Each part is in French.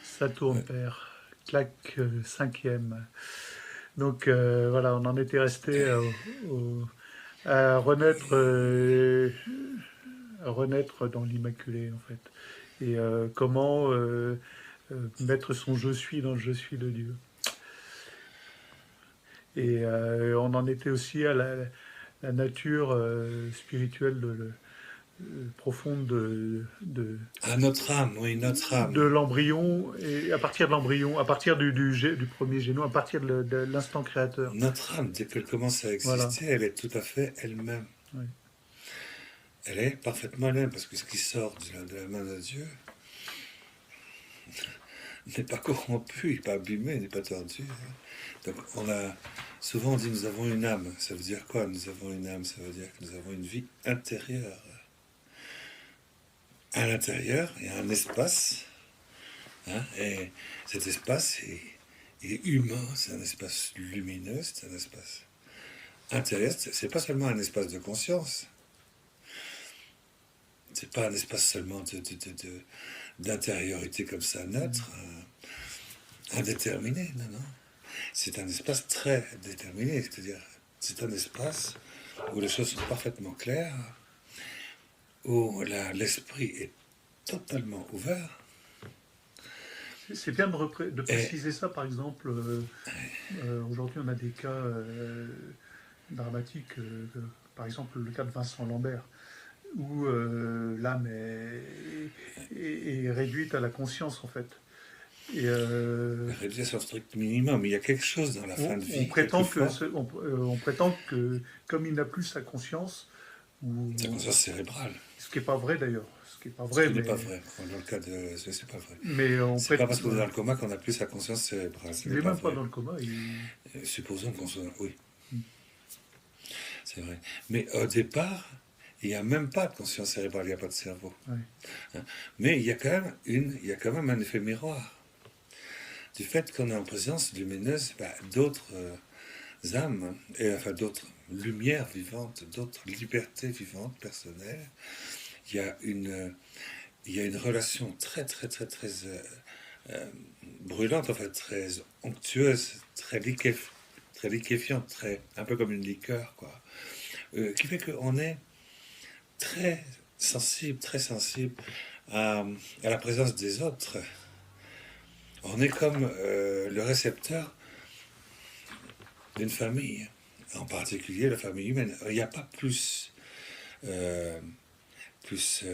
Ça tourne, Ouais. père. Claque cinquième. Donc voilà, on en était resté à renaître dans l'Immaculée, en fait. Et comment mettre son je suis dans le je suis de Dieu. Et on en était aussi à la nature spirituelle profonde Ah, notre âme, oui, notre de âme. l'embryon, et à partir de l'embryon, à partir du premier génome, à partir de l'instant créateur. Notre âme, dès qu'elle commence à Voilà. exister, elle est tout à fait elle-même. Ouais. Elle est parfaitement elle-même, parce que ce qui sort de la main de Dieu n'est pas corrompu, n'est pas abîmé, n'est pas tordu. Donc on a souvent dit nous avons une âme. Ça veut dire quoi nous avons une âme? Ça veut dire que nous avons une vie intérieure. À l'intérieur, il y a un espace, hein, et cet espace est humain, c'est un espace lumineux, c'est un espace intérieur. C'est pas seulement un espace de conscience, c'est pas un espace seulement d'intériorité comme ça, neutre, indéterminé, non, non. C'est un espace très déterminé, c'est-à-dire c'est un espace où les choses sont parfaitement claires, où l'esprit est totalement ouvert. C'est bien de Et préciser ça, par exemple. Aujourd'hui, on a des cas dramatiques, par exemple le cas de Vincent Lambert, où l'âme est réduite à la conscience, en fait. Et la réalisation stricte minimum, il y a quelque chose dans la fin de on vie, prétend quelquefois, on prétend que comme il n'a plus sa conscience, sa ou, conscience cérébrale. ce qui n'est pas vrai d'ailleurs, ce qui est pas Ce vrai, qui n'est pas vrai. Dans le cas de. C'est pas vrai. on C'est pas prétend, parce qu'on est dans le coma qu'on n'a plus sa conscience cérébrale. Ce il n'est est pas même pas vrai. dans le coma. Supposons qu'on soit. Oui, c'est vrai. Mais au départ, il n'y a même pas de conscience cérébrale, il n'y a pas de cerveau. Ouais. Hein. Mais il y a quand même un effet miroir. Du fait qu'on est en présence lumineuse d'autres âmes, et enfin d'autres lumières vivantes, d'autres libertés vivantes, personnelles, il y a une, il y a une relation très, très, très, très euh, brûlante, en fait, très onctueuse, très liquéfiante, un peu comme une liqueur, quoi. Qui fait qu'on est très sensible à la présence des autres. On est comme le récepteur d'une famille, en particulier la famille humaine. Il n'y a pas euh, plus,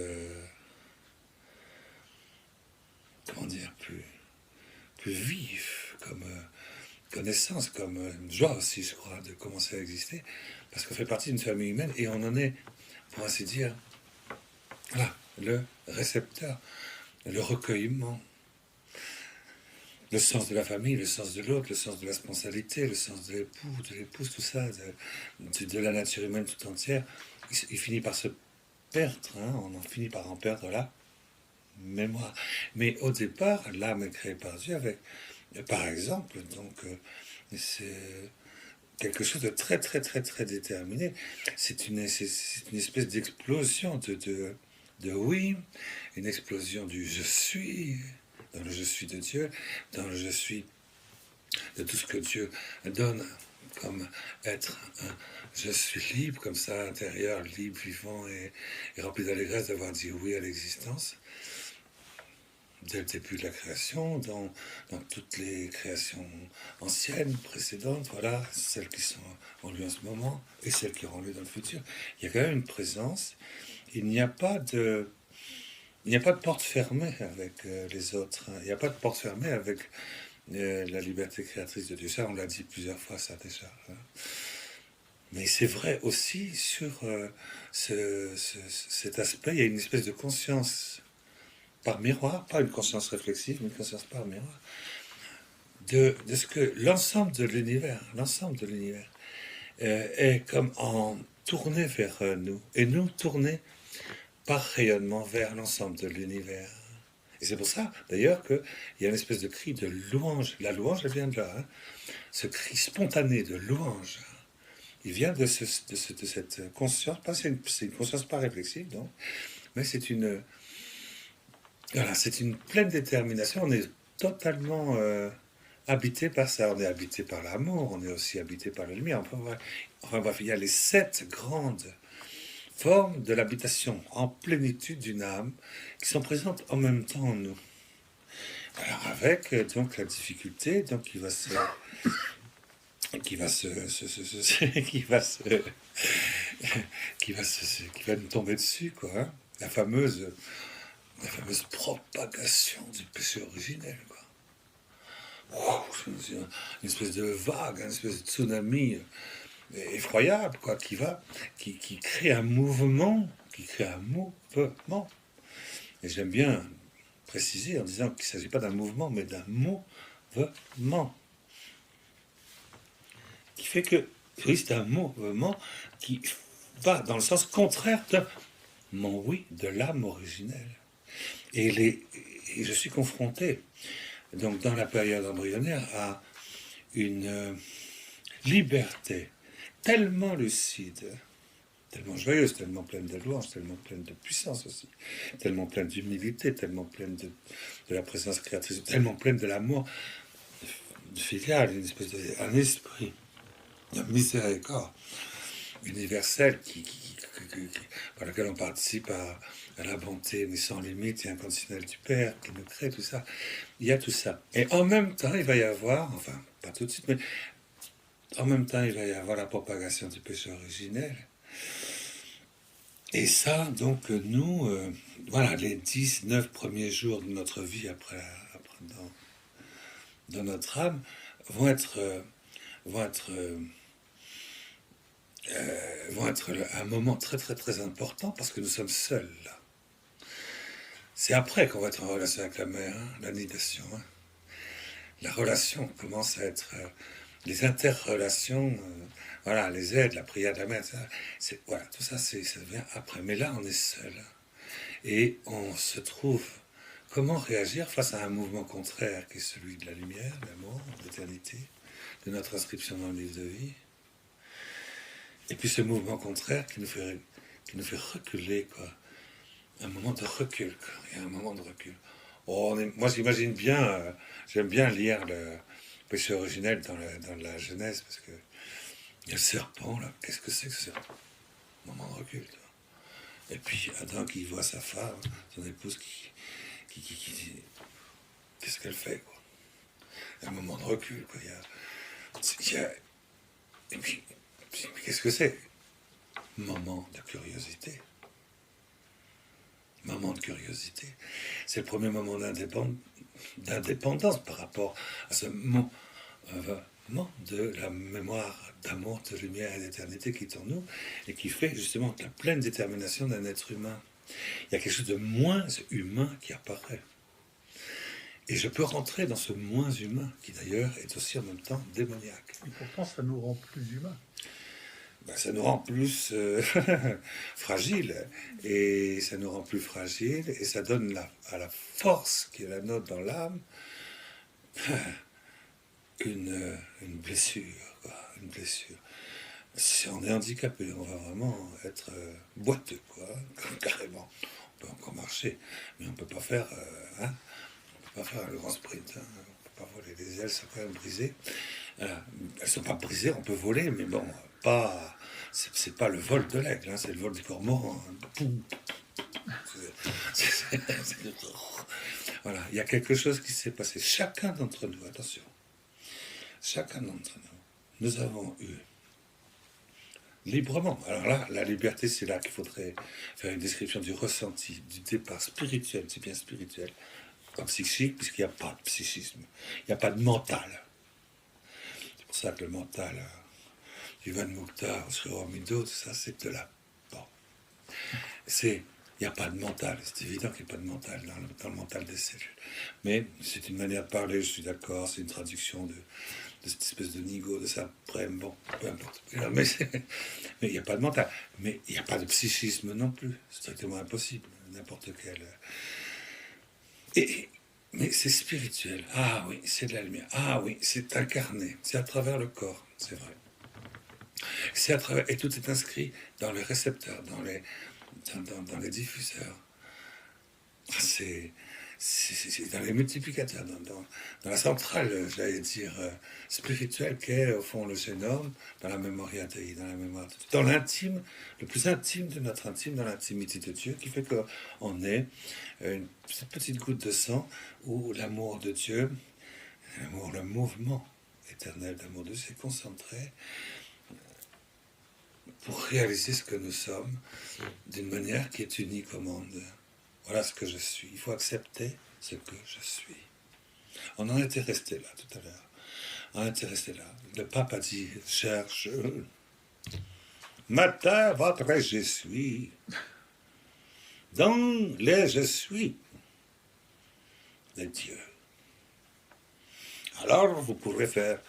comment dire, plus vif comme connaissance, comme joie aussi, je crois, de commencer à exister, parce qu'on fait partie d'une famille humaine et on en est, pour ainsi dire, là, le récepteur, le recueillement, le sens de la famille, le sens de l'autre, le sens de la responsabilité, le sens de l'époux, de l'épouse, tout ça, de la nature humaine tout entière, il finit par se perdre, hein, on en finit par en perdre la mémoire. Mais au départ, l'âme est créée par Dieu avec, par exemple, donc c'est quelque chose de très très très très déterminé. C'est une espèce d'explosion de oui, une explosion du je suis, dans le je suis de Dieu, dans le je suis de tout ce que Dieu donne comme être un je suis libre, comme ça, intérieur, libre, vivant et rempli d'allégresse d'avoir dit oui à l'existence. Dès le début de la création, dans toutes les créations anciennes, précédentes, voilà, celles qui sont en lieu en ce moment et celles qui auront lieu dans le futur. Il y a quand même une présence. Il n'y a pas de, il n'y a pas de porte fermée avec les autres. Hein. Il n'y a pas de porte fermée avec la liberté créatrice de Dieu. Ça, on l'a dit plusieurs fois, ça déjà. Hein. Mais c'est vrai aussi sur cet aspect. Il y a une espèce de conscience par miroir, pas une conscience réflexive, mais une conscience par miroir, de ce que l'ensemble de l'univers, est comme en tourné vers nous, et nous tournés par rayonnement vers l'ensemble de l'univers. Et c'est pour ça, d'ailleurs, qu'il y a une espèce de cri de louange. La louange, elle vient de là. Hein. Ce cri spontané de louange, il vient de cette conscience. C'est une conscience pas réflexive, non, mais voilà, c'est une pleine détermination. On est totalement habité par ça. On est habité par l'amour. On est aussi habité par la lumière. Enfin bref, il y a les 7 grandes formes de l'habitation en plénitude d'une âme qui sont présentes en même temps en nous. Alors avec donc la difficulté, donc qui va nous tomber dessus, quoi. Hein. La fameuse propagation du péché originel, quoi. Une espèce de vague, une espèce de tsunami effroyable, quoi, qui crée un mouvement, Et j'aime bien préciser en disant qu'il ne s'agit pas d'un mouvement, mais d'un mouvement. Qui fait que, oui, c'est un mouvement qui va dans le sens contraire de mon oui, de l'âme originelle. Et je suis confronté, donc dans la période embryonnaire, à une liberté tellement lucide, tellement joyeuse, tellement pleine de louange, tellement pleine de puissance aussi, tellement pleine d'humilité, tellement pleine de la présence créatrice, tellement pleine de l'amour filial, un esprit de miséricorde universel par lequel on participe à la bonté mais sans limite et inconditionnelle du Père qui nous crée, tout ça. Il y a tout ça. Et en même temps, il va y avoir, enfin, pas tout de suite, mais en même temps, il va y avoir la propagation du péché originel. Et ça, donc, nous, voilà, les 19 premiers jours de notre vie après dans notre âme vont être un moment très très très important parce que nous sommes seuls là. C'est après qu'on va être en relation avec la mère, hein, la nidation. Hein. La relation commence à être les interrelations, voilà, les aides, la prière de la mère, voilà, tout ça, ça vient après. Mais là, on est seul et on se trouve. Comment réagir face à un mouvement contraire qui est celui de la lumière, de l'amour, de l'éternité, de notre inscription dans le livre de vie. Et puis ce mouvement contraire qui nous fait reculer, quoi. Un moment de recul, quoi. Il y a un moment de recul. Moi, j'imagine bien, j'aime bien lire le péché originel dans la Genèse, parce que il y a le serpent, là. Qu'est-ce que c'est que ce serpent? Moment de recul, quoi. Et puis Adam qui voit sa femme, son épouse qui dit qu'est-ce qu'elle fait, quoi. Il y a un moment de recul, quoi. Et puis qu'est-ce que c'est? Moment de curiosité. Moment de curiosité. C'est le premier moment d'indépendance par rapport à ce moment de la mémoire d'amour, de lumière et d'éternité qui est en nous et qui fait justement la pleine détermination d'un être humain. Il y a quelque chose de moins humain qui apparaît. Et je peux rentrer dans ce moins humain, qui d'ailleurs est aussi en même temps démoniaque. Et pourtant, ça nous rend plus humains. Ça nous rend plus fragiles, et ça nous rend plus fragiles, et ça donne à la force qui est la nôtre dans l'âme une blessure, quoi, une blessure. Si on est handicapé, on va vraiment être boiteux, quoi, carrément. On peut encore marcher, mais on peut pas faire, on peut pas faire le grand sprint. Hein. On peut pas voler. Les ailes sont quand même brisées. Elles sont pas brisées, on peut voler, mais bon, pas. C'est pas le vol de l'aigle, hein, c'est le vol du cormoran. Voilà, il y a quelque chose qui s'est passé. Chacun d'entre nous, attention, chacun d'entre nous avons eu librement. Alors là, la liberté, c'est là qu'il faudrait faire une description du ressenti, du départ spirituel, c'est bien spirituel, pas psychique, puisqu'il n'y a pas de psychisme, il n'y a pas de mental. C'est pour ça que le mental, Ivan Mokhtar, Sri Aurobindo, tout ça, c'est de là. Bon. C'est Il n'y a pas de mental, c'est évident qu'il n'y a pas de mental dans le mental des cellules. Mais c'est une manière de parler, je suis d'accord, c'est une traduction de cette espèce de nigo, de ça, bon, peu importe. Mais il n'y a pas de mental. Mais il n'y a pas de psychisme non plus, c'est strictement impossible, n'importe quel. Mais c'est spirituel, ah oui, c'est de la lumière, ah oui, c'est incarné, c'est à travers le corps, c'est vrai. C'est à travers, et tout est inscrit dans les récepteurs, dans les diffuseurs. C'est dans les multiplicateurs, dans la centrale, j'allais dire, spirituelle qu'est au fond le génome, dans la mémoire ATI, dans la mémoire, dans l'intime, le plus intime de notre intime, dans l'intimité de Dieu, qui fait qu'on est une petite goutte de sang où l'amour de Dieu, l'amour, le mouvement éternel d'amour de Dieu s'est concentré pour réaliser ce que nous sommes d'une manière qui est unique au monde. Voilà ce que je suis. Il faut accepter ce que je suis. On en était resté là tout à l'heure. On était resté là. Le pape a dit, cherche matin votre je suis dans les je suis de Dieu. Alors vous pourrez faire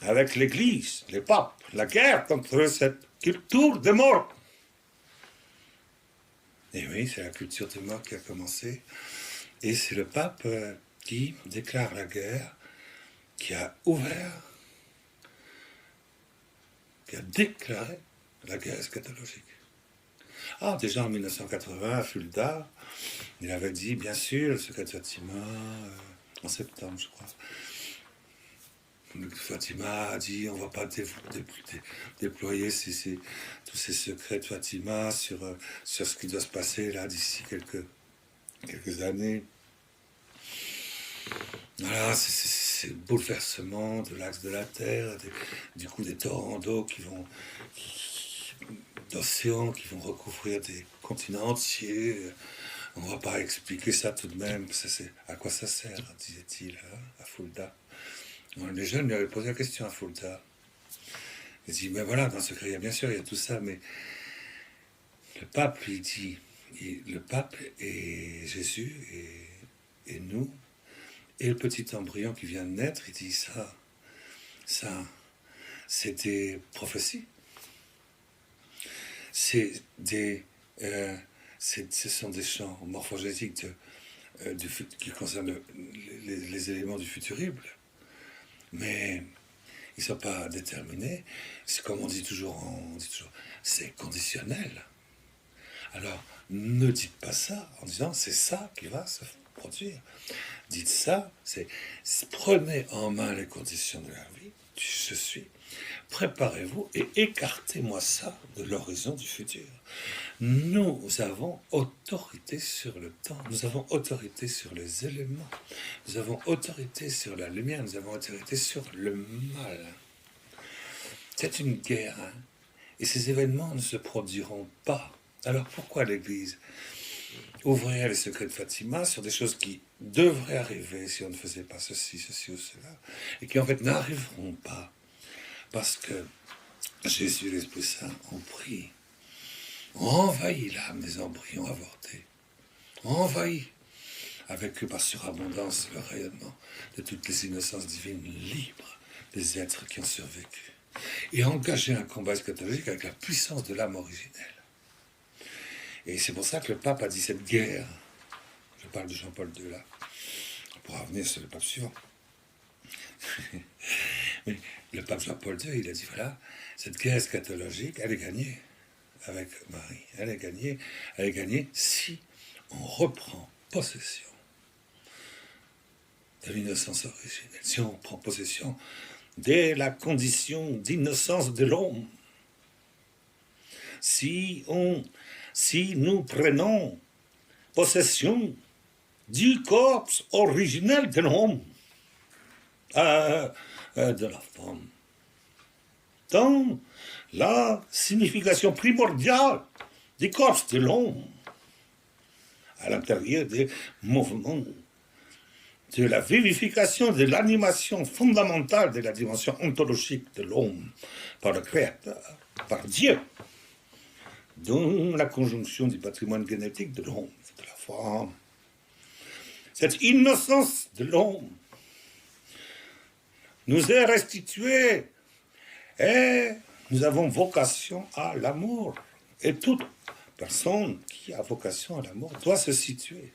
avec l'Église, les papes, la guerre contre cette culture de mort. Et oui, c'est la culture de mort qui a commencé. Et c'est le pape qui déclare la guerre, qui a ouvert, qui a déclaré la guerre eschatologique. Ah, déjà en 1980, à Fulda, il avait dit, bien sûr, le secret de Fatima, en septembre, je crois. Fatima a dit, on ne va pas déployer tous ces secrets de Fatima sur ce qui doit se passer là d'ici quelques années. Voilà, c'est le bouleversement de l'axe de la Terre, du coup des torrents d'eau d'océans qui vont recouvrir des continents entiers. On ne va pas expliquer ça tout de même. À quoi ça sert, disait-il à Fulda. Les jeunes lui avaient posé la question à Fulda. Il dit, ben voilà, dans ce secret, bien sûr, il y a tout ça, mais le pape lui dit, le pape et Jésus et nous, et le petit embryon qui vient de naître, il dit ça, c'est des prophéties. Ce sont des champs morphogétiques qui concernent les éléments du futurible. Mais ils ne sont pas déterminés. C'est comme on dit toujours, c'est conditionnel. Alors, ne dites pas ça en disant c'est ça qui va se produire. Dites ça, prenez en main les conditions de la vie, je suis. Préparez-vous et écartez-moi ça de l'horizon du futur. Nous avons autorité sur le temps, nous avons autorité sur les éléments, nous avons autorité sur la lumière, nous avons autorité sur le mal. C'est une guerre, hein? Et ces événements ne se produiront pas. Alors pourquoi l'Église ouvrirait les secrets de Fatima sur des choses qui devraient arriver si on ne faisait pas ceci ou cela, et qui en fait n'arriveront pas, parce que Jésus et l'Esprit Saint ont pris, ont envahi l'âme des embryons avortés, ont envahi avec par surabondance le rayonnement de toutes les innocences divines libres des êtres qui ont survécu, et engagé un combat eschatologique avec la puissance de l'âme originelle. Et c'est pour ça que le pape a dit cette guerre, je parle de Jean-Paul II là, on pourra revenir sur le pape suivant. Mais le pape Jean-Paul II, il a dit voilà, cette guerre eschatologique, elle est gagnée avec Marie. Elle est gagnée si on reprend possession de l'innocence originelle, si on prend possession de la condition d'innocence de l'homme. Si nous prenons possession du corps originel de l'homme, de la femme, dans la signification primordiale du corps de l'homme, à l'intérieur des mouvements, de la vivification, de l'animation fondamentale de la dimension ontologique de l'homme par le Créateur, par Dieu. dont la conjonction du patrimoine génétique de l'homme, de la femme, cette innocence de l'homme nous est restituée et nous avons vocation à l'amour. Et toute personne qui a vocation à l'amour doit se situer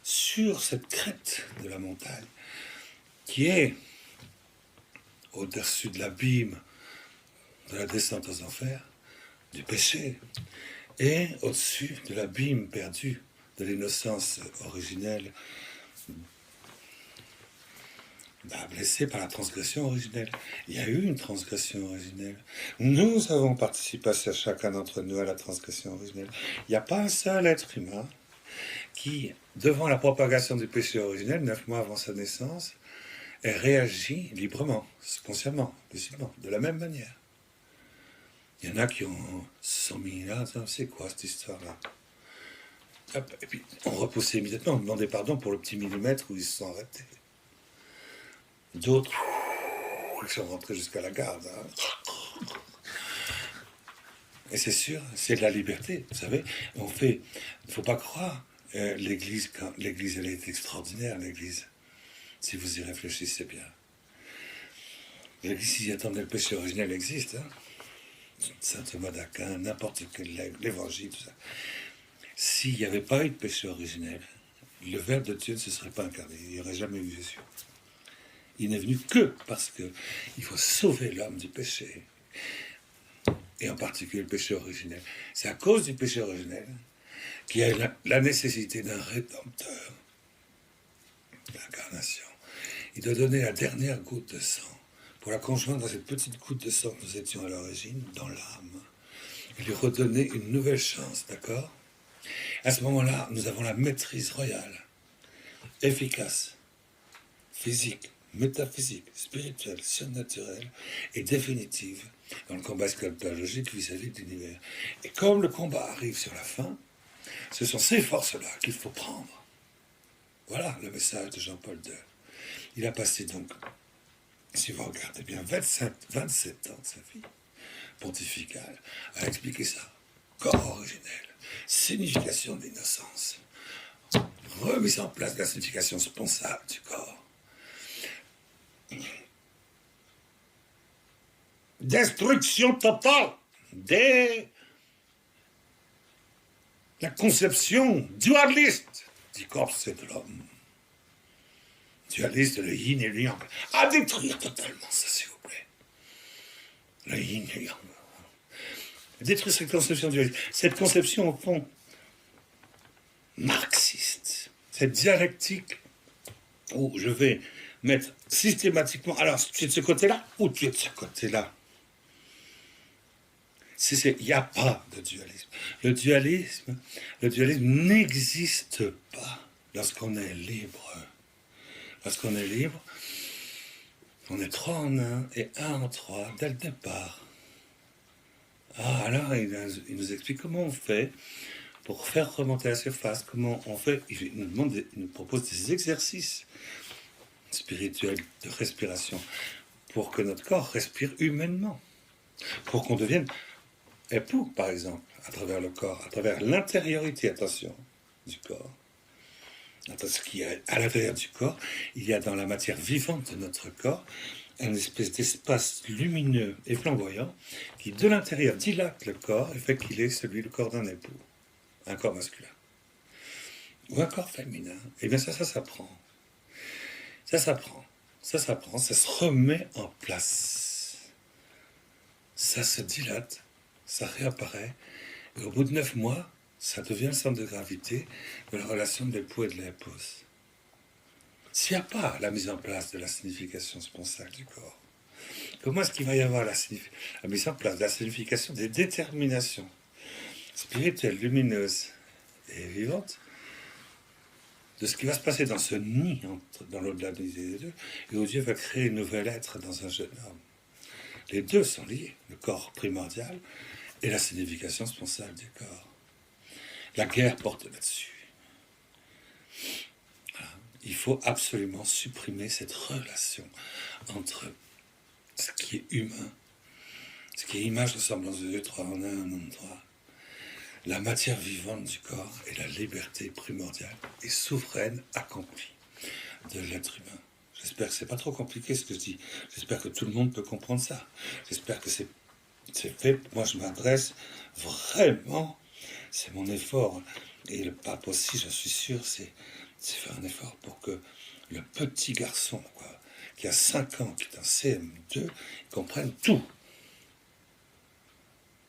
sur cette crête de la montagne qui est au-dessus de l'abîme de la descente aux enfers, du péché, et au-dessus de l'abîme perdu de l'innocence originelle, blessée par la transgression originelle. Il y a eu une transgression originelle. Nous avons participé, chacun d'entre nous, à la transgression originelle. Il n'y a pas un seul être humain qui, devant la propagation du péché originel, 9 mois avant sa naissance, ait réagi librement, consciemment, lucidement, de la même manière. Il y en a qui se sont mis là, c'est quoi cette histoire-là? Et puis, on repoussait immédiatement, on demandait pardon pour le petit millimètre où ils se sont arrêtés. D'autres, ils sont rentrés jusqu'à la garde. Hein. Et c'est sûr, c'est de la liberté, vous savez. Il ne faut pas croire, l'Église, elle est extraordinaire, l'Église. Si vous y réfléchissez bien. L'Église, s'y attendait, le péché originel existe. Hein. Saint Thomas d'Aquin, n'importe quel l'évangile, tout ça. S'il n'y avait pas eu de péché originel, le Verbe de Dieu ne se serait pas incarné. Il n'y aurait jamais eu Jésus. Il n'est venu que parce qu'il faut sauver l'homme du péché. Et en particulier le péché originel. C'est à cause du péché originel qu'il y a la nécessité d'un rédempteur. L'incarnation. Il doit donner la dernière goutte de sang pour la conjoindre à cette petite goutte de sang que nous étions à l'origine, dans l'âme. Et lui redonner une nouvelle chance, d'accord? À ce moment-là, nous avons la maîtrise royale, efficace, physique, métaphysique, spirituelle, surnaturelle et définitive dans le combat eschatologique vis-à-vis de l'univers. Et comme le combat arrive sur la fin, ce sont ces forces-là qu'il faut prendre. Voilà le message de Jean-Paul II. Il a passé donc, si vous regardez bien, 27 ans de sa vie pontificale à expliquer ça. Corps originel, signification de l'innocence, remise en place de la signification sponsable du corps, destruction totale de la conception dualiste du corps et de l'homme. Dualiste, le yin et le yang. À détruire totalement ça, s'il vous plaît. Le yin et le yang. Détruire cette conception dualiste. Cette conception, au fond, marxiste. Cette dialectique où je vais mettre systématiquement, alors tu es de ce côté-là ou tu es de ce côté-là. Il n'y a pas de dualisme. Le dualisme n'existe pas lorsqu'on est libre. Lorsqu'on est libre, on est 3 en 1 et 1 en 3 dès le départ. Ah, alors il nous explique comment on fait pour faire remonter la surface, comment on fait. Il nous propose des exercices spirituels de respiration pour que notre corps respire humainement, pour qu'on devienne époux, par exemple, à travers le corps, à travers l'intériorité, attention, du corps. Parce qu'il y a à l'intérieur du corps, il y a dans la matière vivante de notre corps une espèce d'espace lumineux et flamboyant qui, de l'intérieur, dilate le corps et fait qu'il est le corps d'un époux, un corps masculin ou un corps féminin. Et bien ça s'apprend. Ça s'apprend, ça se remet en place. Ça se dilate, ça réapparaît, et au bout de 9 mois, ça devient le centre de gravité de la relation de l'époux et de l'épouse. S'il n'y a pas la mise en place de la signification sponsale du corps, comment est-ce qu'il va y avoir la mise en place de la signification des déterminations spirituelles, lumineuses et vivantes de ce qui va se passer dans ce nid, dans l'au-delà des deux, et où Dieu va créer un nouvel être dans un jeune homme. Les deux sont liés, le corps primordial et la signification sponsale du corps. La guerre porte là-dessus. Voilà. Il faut absolument supprimer cette relation entre ce qui est humain, ce qui est image, ressemblance de Dieu, 3 en 1, 1 en 3, la matière vivante du corps est la liberté primordiale et souveraine accomplie de l'être humain. J'espère que c'est pas trop compliqué ce que je dis. J'espère que tout le monde peut comprendre ça. J'espère que c'est fait. Moi, je m'adresse vraiment. C'est mon effort. Et le pape aussi, je suis sûr, c'est faire un effort pour que le petit garçon, quoi, qui a 5 ans, qui est en CM2, comprenne tout.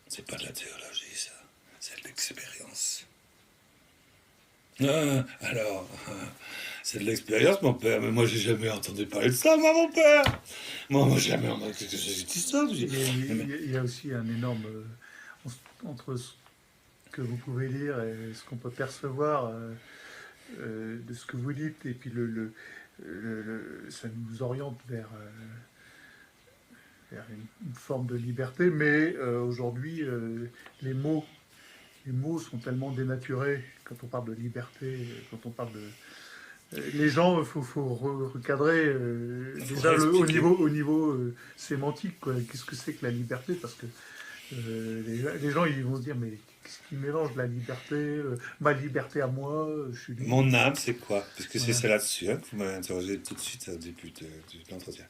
C'est pas de la théologie, ça. C'est de l'expérience. Alors, c'est de l'expérience, mon père, mais moi, j'ai jamais entendu parler de ça, moi, mon père. Moi, jamais entendu cette histoire. Il y a aussi un énorme entre ce que vous pouvez lire et ce qu'on peut percevoir de ce que vous dites, et puis ça nous oriente vers une forme de liberté, mais aujourd'hui, les mots sont tellement dénaturés quand on parle de liberté, quand on parle de... Les gens, il faut recadrer déjà au niveau sémantique, quoi. Qu'est-ce que c'est que la liberté? Parce que les gens, ils vont se dire, mais qu'est-ce qui mélange la liberté, ma liberté à moi, je suis libre. Mon âme, c'est quoi? Parce que Voilà. c'est là-dessus que vous m'avez interrogé tout de suite au début de l'entretien.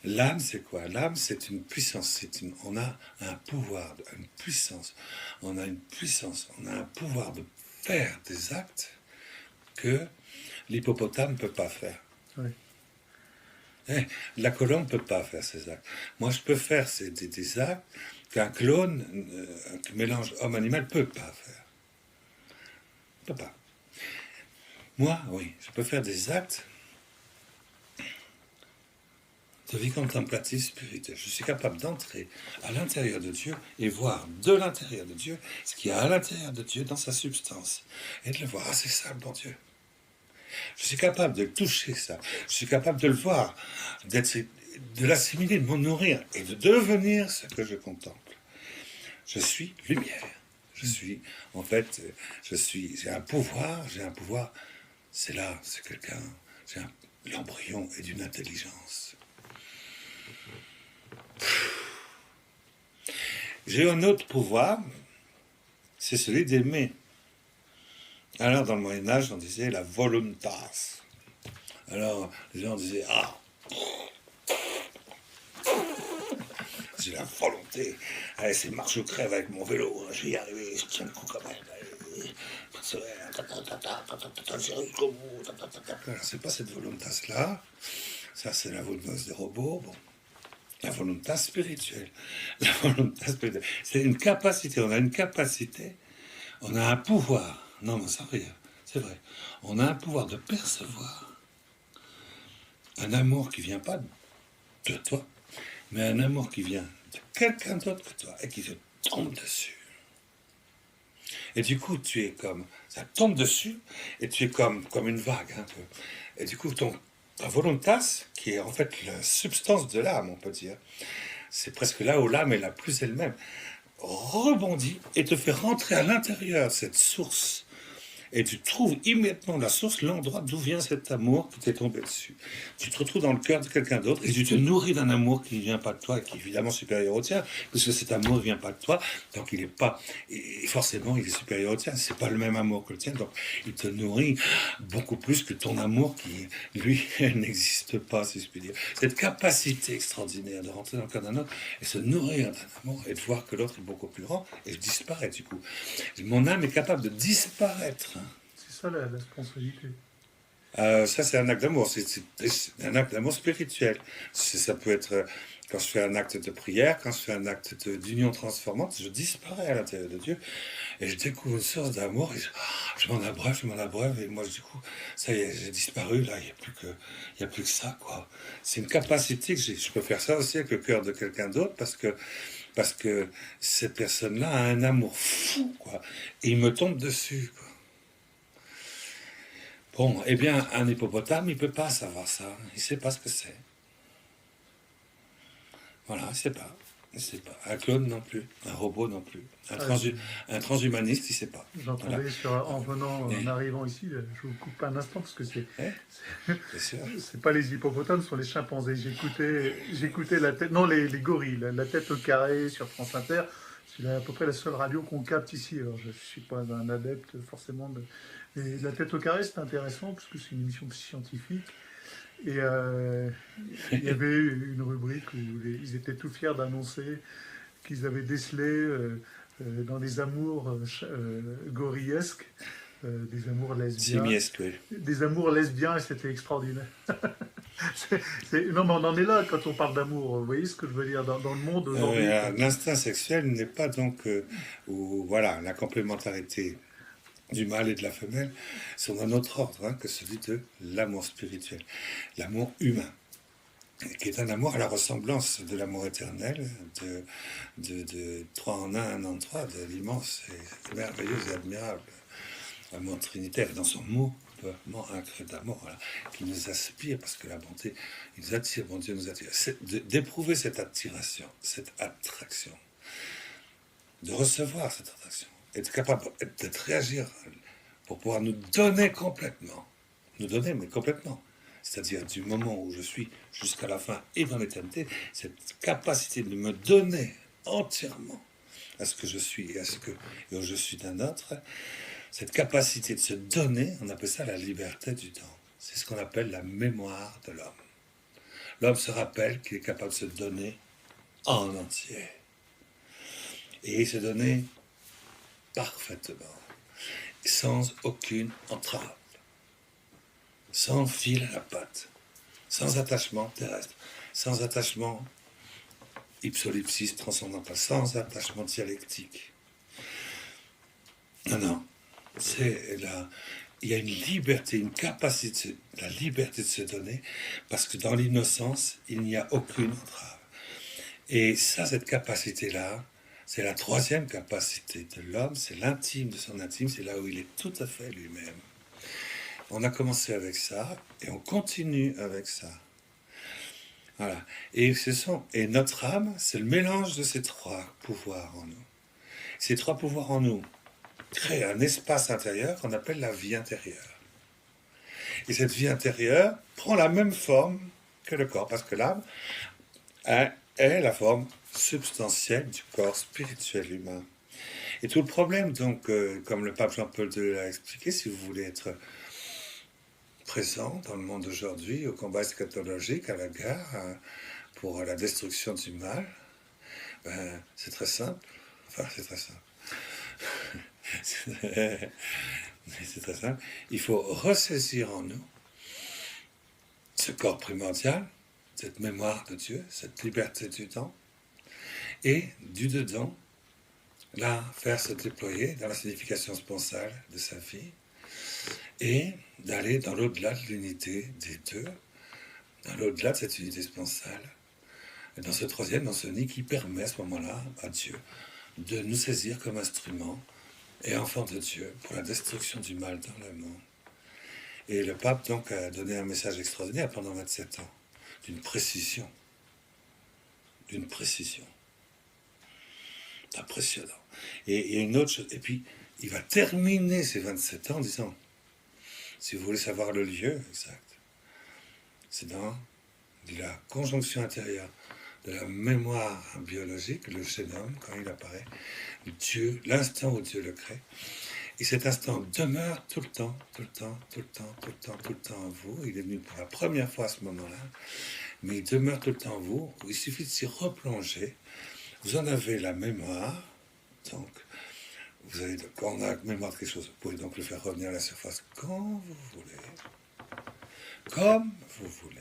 L'âme, c'est quoi? L'âme, c'est une puissance. On a un pouvoir, une puissance. On a une puissance. On a un pouvoir de faire des actes que l'hippopotame ne peut pas faire. Oui. La colombe ne peut pas faire ces actes. Moi, je peux faire des actes qu'un clone, un mélange homme-animal ne peut pas faire. Ne peut pas. Moi, oui, je peux faire des actes de vie contemplative spirituelle. Je suis capable d'entrer à l'intérieur de Dieu et voir de l'intérieur de Dieu ce qu'il y a à l'intérieur de Dieu dans sa substance. Et de le voir, c'est ça le bon Dieu. Je suis capable de toucher ça. Je suis capable de le voir, de l'assimiler, de m'en nourrir et de devenir ce que je contemple. Je suis lumière. J'ai un pouvoir, c'est là, c'est quelqu'un, l'embryon est d'une intelligence. J'ai un autre pouvoir, c'est celui d'aimer. Alors, dans le Moyen-Âge, on disait la voluntas. Alors, les gens disaient, j'ai la volonté. Allez, c'est marche ou crève avec mon vélo. Je vais y arriver, je tiens le coup quand même. C'est pas cette voluntas-là. Ça, c'est la voluntas des robots. Bon. La volonté spirituelle. La volonté spirituelle. C'est une capacité. On a une capacité. On a un pouvoir. Non, mais ça rien. C'est vrai. On a un pouvoir de percevoir un amour qui vient pas de toi, mais un amour qui vient de quelqu'un d'autre que toi et qui te tombe dessus. Et du coup, tu es comme... Ça tombe dessus et tu es comme une vague un peu. Et du coup, ta volontas, qui est en fait la substance de l'âme, on peut dire, c'est presque là où l'âme est la plus elle-même, rebondit et te fait rentrer à l'intérieur cette source. Et tu trouves immédiatement la source, l'endroit d'où vient cet amour qui t'est tombé dessus. Tu te retrouves dans le cœur de quelqu'un d'autre et tu te nourris d'un amour qui ne vient pas de toi et qui est évidemment supérieur au tien, parce que cet amour ne vient pas de toi, donc il n'est pas... Et forcément, il est supérieur au tien. C'est pas le même amour que le tien, donc il te nourrit beaucoup plus que ton amour qui, lui, n'existe pas, si je puis dire. Cette capacité extraordinaire de rentrer dans le cœur d'un autre et se nourrir d'un amour et de voir que l'autre est beaucoup plus grand et je disparais du coup. Mon âme est capable de disparaître. C'est ça la spiritualité. Ça, c'est un acte d'amour. C'est un acte d'amour spirituel. Ça peut être quand je fais un acte de prière, quand je fais un acte d'union transformante, je disparais à l'intérieur de Dieu et je découvre une source d'amour. Et je m'en abreuve, et moi, du coup, ça y est, j'ai disparu. Là, il n'y a plus que ça, quoi. C'est une capacité que j'ai. Je peux faire ça aussi avec le cœur de quelqu'un d'autre parce que cette personne-là a un amour fou, quoi. Et il me tombe dessus, quoi. Bon, eh bien, un hippopotame, il ne peut pas savoir ça. Il ne sait pas ce que c'est. Voilà, il ne sait pas. Un clone non plus. Un robot non plus. Un transhumaniste, il ne sait pas. J'entendais en arrivant ici, je vous coupe un instant parce que c'est pas les hippopotames, ce sont les chimpanzés. J'écoutais la tête, non les gorilles, la tête au carré sur France Inter. C'est à peu près la seule radio qu'on capte ici. Alors, je ne suis pas un adepte forcément de... Mais La tête au carré, c'est intéressant parce que c'est une émission scientifique. Et il y avait une rubrique où ils étaient tout fiers d'annoncer qu'ils avaient décelé dans les amours gorillesques, des amours lesbiens. Simiesque, oui. Des amours lesbiens, et c'était extraordinaire. Non, mais on en est là quand on parle d'amour. Vous voyez ce que je veux dire dans le monde aujourd'hui. L'instinct sexuel n'est pas donc voilà, la complémentarité du mâle et de la femelle sont d'un autre ordre que celui de l'amour spirituel, l'amour humain, qui est un amour à la ressemblance de l'amour éternel, de 3 en un en 3, de l'immense et merveilleux et admirable amour trinitaire, dans son mouvement incroyable d'amour, voilà, qui nous aspire, parce que la bonté, il nous attire, bon Dieu nous attire, d'éprouver cette attiration, cette attraction, de recevoir cette attraction, être capable de réagir pour pouvoir nous donner complètement, nous donner, mais complètement, c'est-à-dire du moment où je suis jusqu'à la fin et dans l'éternité, cette capacité de me donner entièrement à ce que je suis et à ce que et où je suis d'un autre, cette capacité de se donner, on appelle ça la liberté du temps. C'est ce qu'on appelle la mémoire de l'homme. L'homme se rappelle qu'il est capable de se donner en entier. Et se donner parfaitement, sans aucune entrave, sans fil à la patte, sans attachement terrestre, sans attachement ipsolipsis transcendantal, sans attachement dialectique. Non, non. Il y a une liberté, une capacité, la liberté de se donner, parce que dans l'innocence, il n'y a aucune entrave. Et ça, cette capacité-là, c'est la troisième capacité de l'homme, c'est l'intime de son intime, c'est là où il est tout à fait lui-même. On a commencé avec ça, et on continue avec ça. Voilà. Et notre âme, c'est le mélange de ces trois pouvoirs en nous. Ces trois pouvoirs en nous crée un espace intérieur qu'on appelle la vie intérieure. Et cette vie intérieure prend la même forme que le corps, parce que l'âme est la forme substantielle du corps spirituel humain. Et tout le problème, donc, comme le pape Jean-Paul II l'a expliqué, si vous voulez être présent dans le monde d'aujourd'hui, au combat eschatologique, à la guerre, pour la destruction du mal, c'est très simple. Enfin, c'est très simple. C'est très simple. Il faut ressaisir en nous ce corps primordial, cette mémoire de Dieu, cette liberté du temps, et du dedans, là, faire se déployer dans la signification sponsale de sa vie, et d'aller dans l'au-delà de l'unité des deux, dans l'au-delà de cette unité sponsale, et dans ce troisième, dans ce nid qui permet à ce moment-là à Dieu de nous saisir comme instrument et enfant de Dieu pour la destruction du mal dans le monde. Et le pape donc a donné un message extraordinaire pendant 27 ans, d'une précision, impressionnant. Et une autre chose, et puis il va terminer ces 27 ans en disant, si vous voulez savoir le lieu exact, c'est dans la conjonction intérieure de la mémoire biologique, le génome, quand il apparaît, Dieu, l'instant où Dieu le crée. Et cet instant demeure tout le temps en vous. Il est venu pour la première fois à ce moment-là, mais il demeure tout le temps en vous. Il suffit de s'y replonger. Vous en avez la mémoire, donc quand on a la mémoire de quelque chose, vous pouvez donc le faire revenir à la surface quand vous voulez, comme vous voulez.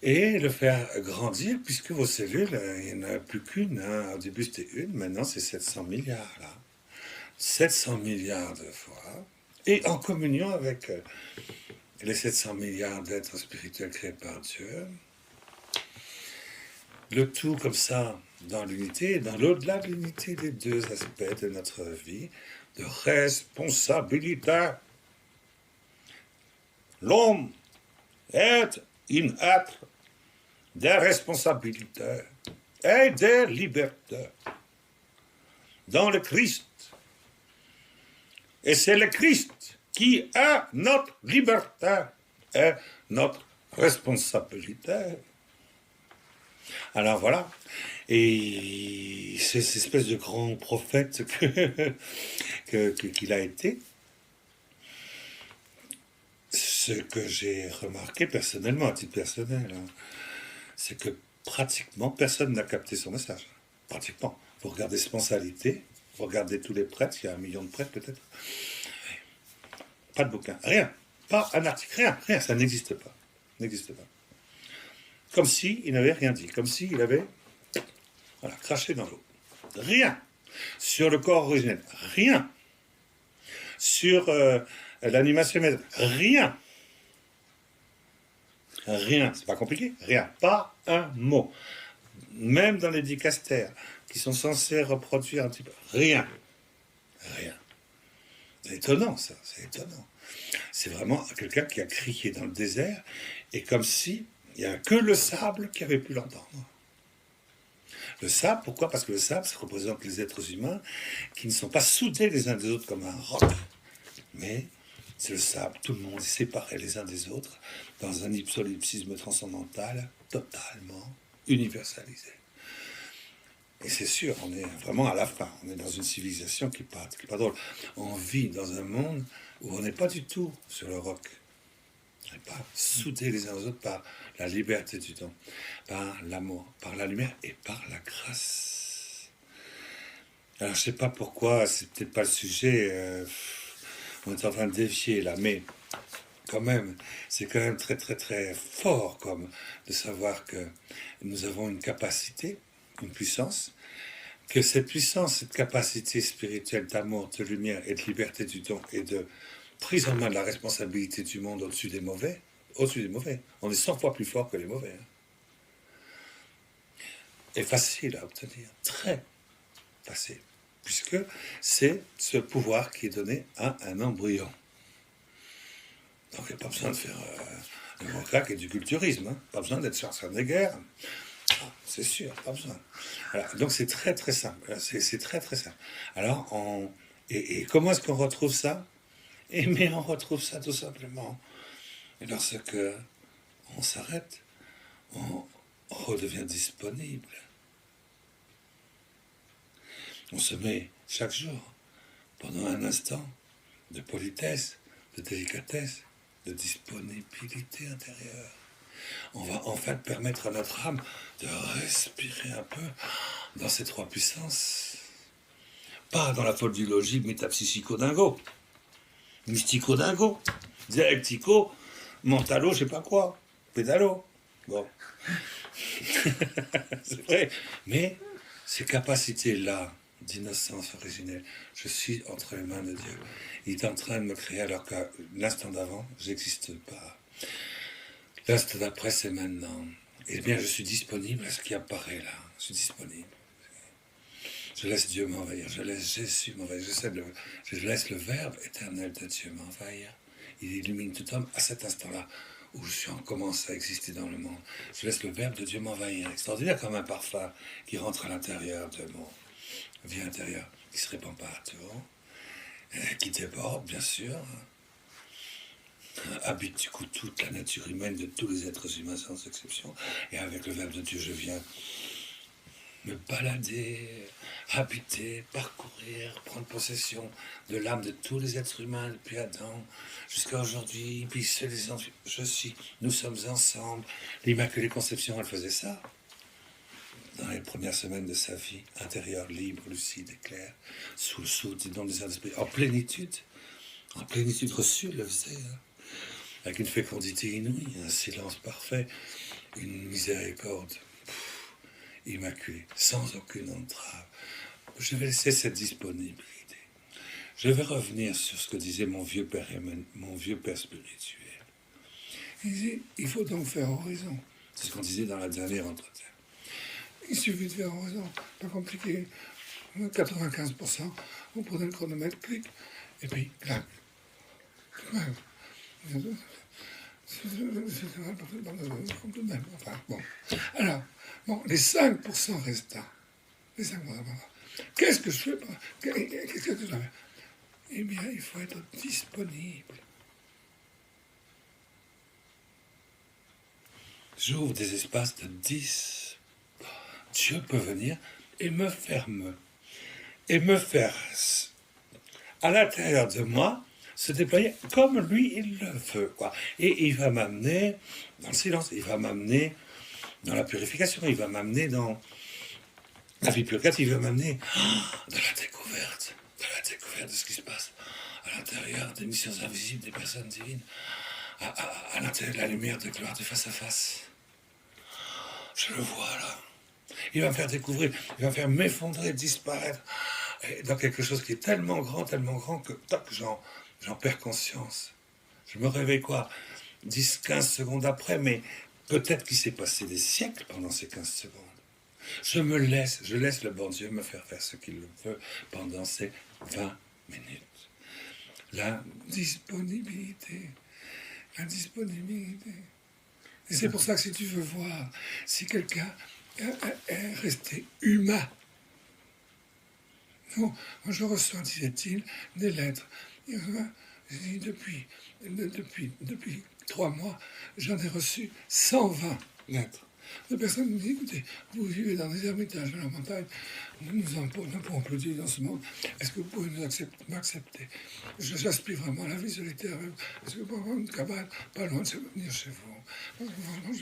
Et le faire grandir, puisque vos cellules, il n'y en a plus qu'une. Au début, c'était une, maintenant, c'est 700 milliards, là. 700 milliards de fois. Et en communion avec les 700 milliards d'êtres spirituels créés par Dieu. Le tout, comme ça, dans l'unité, dans l'au-delà de l'unité des deux aspects de notre vie, de responsabilité. L'homme est un être de responsabilité et de liberté dans le Christ. Et c'est le Christ qui a notre liberté et notre responsabilité. Alors voilà. Et c'est cette espèce de grand prophète qu'il a été. Ce que j'ai remarqué personnellement, à titre personnel, hein, c'est que pratiquement personne n'a capté son message. Pratiquement. Vous regardez Sponsalité, vous regardez tous les prêtres, il y a 1 million de prêtres peut-être. Pas de bouquin, rien. Pas un article, rien, ça n'existe pas. N'existe pas. Comme s'il n'avait rien dit, comme s'il avait craché dans l'eau. Rien. Sur le corps originel, rien. Sur l'animation, rien. Rien, c'est pas compliqué, rien. Pas un mot. Même dans les dicastères, qui sont censés reproduire un petit peu, rien. Rien. C'est étonnant, ça, c'est étonnant. C'est vraiment quelqu'un qui a crié dans le désert, et comme si il n'y avait que le sable qui avait pu l'entendre. Le sable, pourquoi? Parce que le sable, ça représente les êtres humains qui ne sont pas soudés les uns des autres comme un roc. Mais c'est le sable, tout le monde est séparé les uns des autres dans un solipsisme transcendantal totalement universalisé. Et c'est sûr, on est vraiment à la fin, on est dans une civilisation qui est pas drôle. On vit dans un monde où on n'est pas du tout sur le roc. On n'est pas soudés les uns aux autres par la liberté du temps, par l'amour, par la lumière et par la grâce. Alors je sais pas pourquoi, c'est peut-être pas le sujet, on est en train de défier là, mais quand même, c'est quand même très très très fort comme de savoir que nous avons une capacité, une puissance, que cette puissance, cette capacité spirituelle d'amour, de lumière et de liberté du don et de prise en main de la responsabilité du monde au-dessus des mauvais, on est 100 fois plus fort que les mauvais. Hein. Et facile à obtenir, très facile, puisque c'est ce pouvoir qui est donné à un embryon. Donc il n'y a pas besoin de faire du rocac et du culturisme, hein. Pas besoin d'être Schwarzenegger. C'est sûr, pas besoin. Voilà. Donc c'est très très simple. C'est très très simple. Alors, et comment est-ce qu'on retrouve ça? Eh bien, on retrouve ça tout simplement lorsque on s'arrête, on redevient disponible. On se met chaque jour, pendant un instant, de politesse, de délicatesse, de disponibilité intérieure. On va enfin permettre à notre âme de respirer un peu dans ces trois puissances. Pas dans la folle du logis métapsychico-dingo, mystico-dingo, dialectico, mentalo, je sais pas quoi, pédalo. Bon. C'est vrai. Mais ces capacités-là d'innocence originelle, je suis entre les mains de Dieu. Il est en train de me créer alors que l'instant d'avant, j'existe pas. L'instant d'après, c'est maintenant. Eh bien, je suis disponible à ce qui apparaît là. Je suis disponible. Je laisse Dieu m'envahir. Je laisse Jésus m'envahir. Je laisse le Verbe éternel de Dieu m'envahir. Il illumine tout homme à cet instant-là où je commence à exister dans le monde. Je laisse le Verbe de Dieu m'envahir. Extraordinaire comme un parfum qui rentre à l'intérieur de mon vie intérieure, qui se répand partout, qui déborde, bien sûr. Habite du coup toute la nature humaine de tous les êtres humains sans exception. Et avec le Verbe de Dieu, je viens me balader, habiter, parcourir, prendre possession de l'âme de tous les êtres humains depuis Adam jusqu'à aujourd'hui. Puis nous sommes ensemble. L'Immaculée Conception, elle faisait ça dans les premières semaines de sa vie, intérieure, libre, lucide et claire, sous le sceau du don des Saints-Esprits, en plénitude reçue, elle le faisait. Hein. Avec une fécondité inouïe, un silence parfait, une miséricorde immaculée, sans aucune entrave. Je vais laisser cette disponibilité. Je vais revenir sur ce que disait mon vieux père spirituel. Il disait, il faut donc faire oraison. C'est ce qu'on disait dans la dernière entretien. Il suffit de faire oraison, pas compliqué. 95%, vous prenez le chronomètre, clic, et puis, clac. Enfin, bon. Alors, bon, les 5% restants, qu'est-ce que je fais? Qu'est-ce que je fais? Eh bien, il faut être disponible. J'ouvre des espaces de disponibilité. Dieu peut venir et me faire à l'intérieur de moi se déployer comme lui il le veut, quoi. Et il va m'amener dans le silence, il va m'amener dans la purification, il va m'amener dans la vie purgative, il va m'amener de la découverte de ce qui se passe à l'intérieur des missions invisibles des personnes divines, à l'intérieur de la lumière de gloire du face à face. Je le vois là. Il va me faire découvrir, il va me faire m'effondrer, disparaître dans quelque chose qui est tellement grand que toc, j'en perds conscience. Je me réveille quoi 10, 15 secondes après, mais peut-être qu'il s'est passé des siècles pendant ces 15 secondes. Je laisse le bon Dieu me faire ce qu'il veut pendant ces 20 minutes. La disponibilité. Et c'est pour ça que si tu veux voir, si quelqu'un est resté humain, non, je reçois, disait-il, des lettres. Depuis 3 mois, j'en ai reçu 120 lettres. De personnes me disent, écoutez, vous vivez dans des ermitages à la montagne, nous ne pouvons plus vivre dans ce monde. Est-ce que vous pouvez m'accepter? J'aspire vraiment à la vie solitaire. Est-ce que vous pouvez avoir une cabane pas loin de venir chez vous? Vraiment,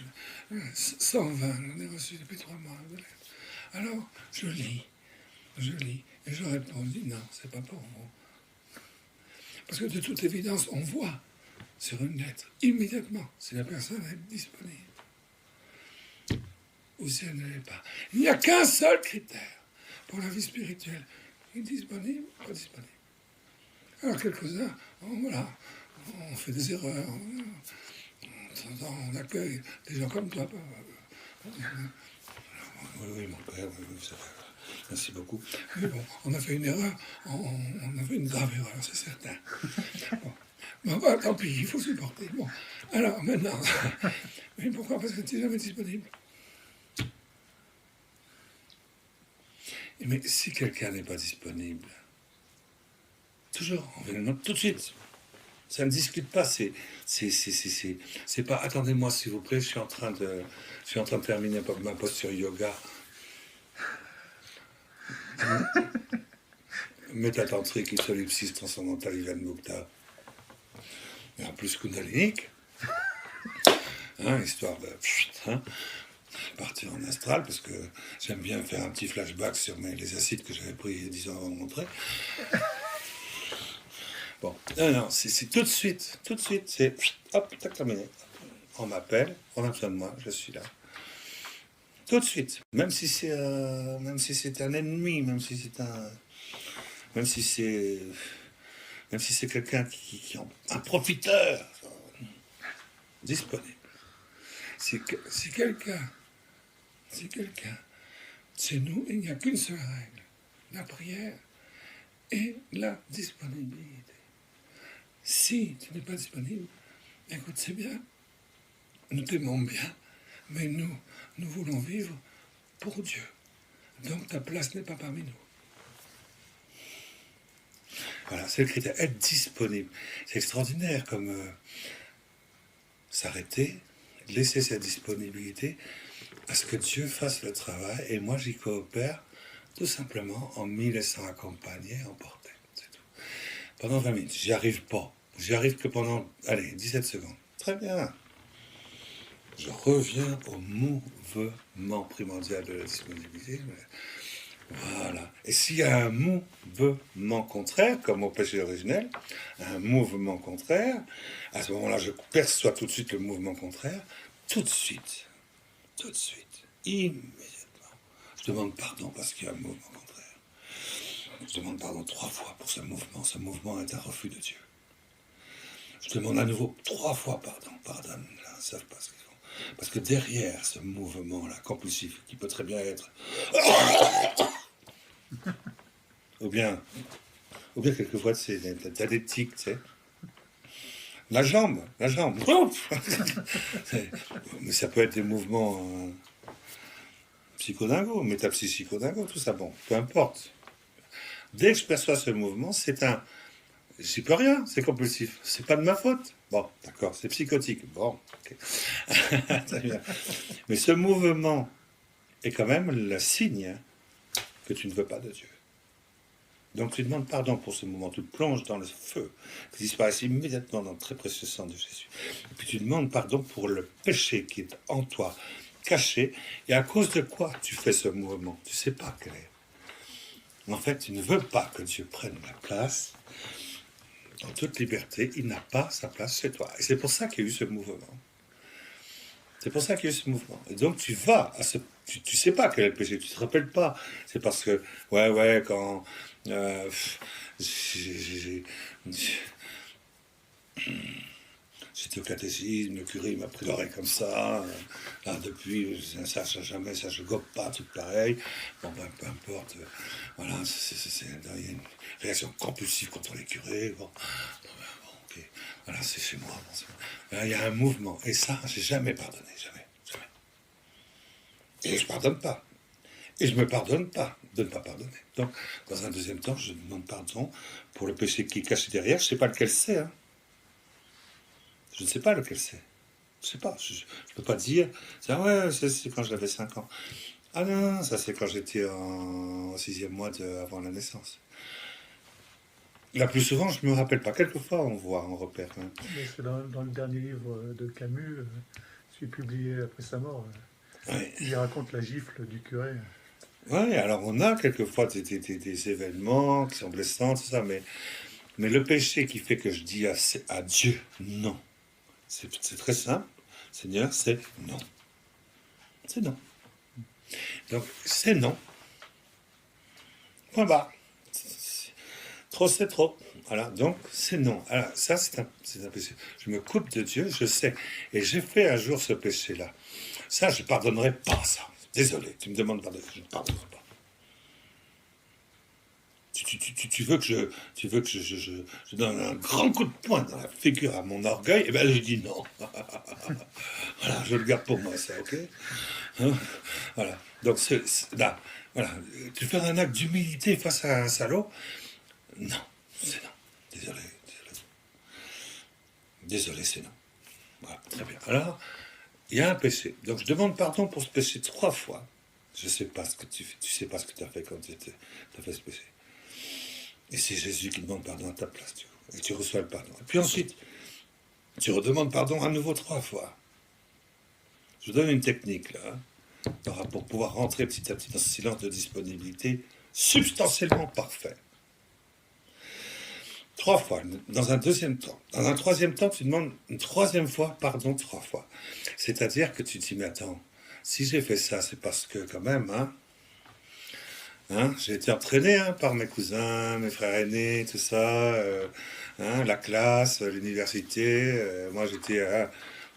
120, j'en ai reçu depuis 3 mois de lettres. Alors, je lis, et je réponds, non, c'est pas pour vous. Parce que de toute évidence, on voit sur une lettre, immédiatement, si la personne est disponible. Ou si elle ne l'est pas. Il n'y a qu'un seul critère pour la vie spirituelle. Il est disponible, pas disponible. Alors quelques-uns, on fait des erreurs, on accueille des gens comme toi. Oui, mon père, oui, ça va. Merci beaucoup. Mais bon, on a fait une erreur, on a fait une grave erreur, c'est certain. Bon, tant pis, il faut supporter. Bon, alors maintenant, mais pourquoi? Parce que tu n'es jamais disponible. Mais si quelqu'un n'est pas disponible, toujours, on fait le note tout de suite. Ça ne discute pas, c'est pas attendez-moi s'il vous plaît, je suis en train de terminer ma posture yoga. Métatantrique, solipsis, transcendantal, Ivan Mukta. Et en plus kundalinique. Histoire de partir en astral, parce que j'aime bien faire un petit flashback sur les acides que j'avais pris 10 ans avant de montrer. Bon, non, c'est tout de suite, c'est hop, tac, terminé. On m'appelle, on a besoin de moi, je suis là. Tout de suite, même si c'est un ennemi, même si c'est quelqu'un qui est un profiteur, disponible. Si quelqu'un, chez nous, il n'y a qu'une seule règle, la prière et la disponibilité. Si tu n'es pas disponible, écoute, c'est bien, nous t'aimons bien, mais nous voulons vivre pour Dieu. Donc ta place n'est pas parmi nous. Voilà, c'est le critère, être disponible. C'est extraordinaire comme s'arrêter, laisser sa disponibilité à ce que Dieu fasse le travail, et moi j'y coopère tout simplement en m'y laissant accompagner, emporter, c'est tout. Pendant 20 minutes, j'y arrive pas. J'y arrive que pendant, 17 secondes. Très bien. Je reviens au mouvement primordial de la disponibilité. Voilà. Et s'il y a un mouvement contraire, comme au péché originel, un mouvement contraire, à ce moment-là, je perçois tout de suite le mouvement contraire, tout de suite, immédiatement. Je demande pardon parce qu'il y a un mouvement contraire. Je demande pardon 3 fois pour ce mouvement. Ce mouvement est un refus de Dieu. Je demande à nouveau 3 fois pardon. Pardonne, là, ils ne savent pas ce qu'ils font. Parce que derrière ce mouvement-là, compulsif, qui peut très bien être... ou bien quelquefois, t'as des tics, tu sais. La jambe. Mais ça peut être des mouvements psychodingo, métapsychodingo, tout ça, bon, peu importe. Dès que je perçois ce mouvement, j'y peux rien, c'est compulsif, c'est pas de ma faute. Bon, d'accord, c'est psychotique, bon, ok. Très bien. Mais ce mouvement est quand même le signe que tu ne veux pas de Dieu. Donc tu demandes pardon pour ce moment, tu te plonges dans le feu, qui disparaît immédiatement dans le très précieux sang de Jésus. Et puis tu demandes pardon pour le péché qui est en toi, caché, et à cause de quoi tu fais ce mouvement. Tu ne sais pas quel est. En fait, tu ne veux pas que Dieu prenne la place. En toute liberté, il n'a pas sa place chez toi. Et c'est pour ça qu'il y a eu ce mouvement. C'est pour ça qu'il y a eu ce mouvement. Et donc tu vas à ce... Tu sais pas quel est le péché, tu te rappelles pas. C'est parce que, quand... J'étais au catéchisme, le curé m'a pris l'oreille comme ça. Là, depuis, ça je gobe pas, tout pareil. Bon, ben, peu importe. Voilà, il y a une réaction compulsive contre les curés. Bon, ok. Voilà, c'est chez moi. Là, il y a un mouvement. Et ça, j'ai jamais pardonné. Jamais. Et je pardonne pas. Et je me pardonne pas de ne pas pardonner. Donc, dans un deuxième temps, je demande pardon pour le péché qui est caché derrière. Je sais pas lequel c'est. Hein. Je ne sais pas lequel c'est. Je sais pas. Je peux pas dire. C'est quand j'avais 5 ans. Ah non, ça c'est quand j'étais en 6e mois avant la naissance. La plus souvent, je me rappelle pas. Quelquefois, on repère. Hein. Mais c'est dans le dernier livre de Camus, celui publié après sa mort. Il raconte la gifle du curé. Oui, alors on a quelquefois des événements qui sont blessants, tout ça, mais le péché qui fait que je dis à Dieu non, c'est très simple. Seigneur, c'est non. C'est non. Donc, c'est non. Point barre. Trop, c'est trop. Voilà, donc c'est non. Alors, ça, c'est un péché. Je me coupe de Dieu, je sais. Et j'ai fait un jour ce péché-là. Ça, je ne pardonnerai pas ça. Désolé, tu me demandes pardon, je ne pardonnerai pas. Tu veux que je donne un grand coup de poing dans la figure à mon orgueil? Eh bien, je dis non. Voilà, je le garde pour moi, ça, ok? Hein, voilà. Donc, là, voilà. Tu fais un acte d'humilité face à un salaud? Non, c'est non. Désolé. Désolé, c'est non. Voilà, très bien. Alors, il y a un péché. Donc, je demande pardon pour ce péché 3 fois. Je ne sais pas ce que tu fais. Tu sais pas ce que tu as fait quand tu as fait ce péché. Et c'est Jésus qui demande pardon à ta place, tu vois. Et tu reçois le pardon. Et puis ensuite, tu redemandes pardon à nouveau 3 fois. Je vous donne une technique, là, pour pouvoir rentrer petit à petit dans ce silence de disponibilité substantiellement parfait. 3 fois, dans un deuxième temps. Dans un troisième temps, tu demandes une 3e fois pardon 3 fois. C'est-à-dire que tu te dis, mais attends, si j'ai fait ça, c'est parce que quand même, j'ai été entraîné par mes cousins, mes frères aînés, tout ça, la classe, l'université. Moi j'étais à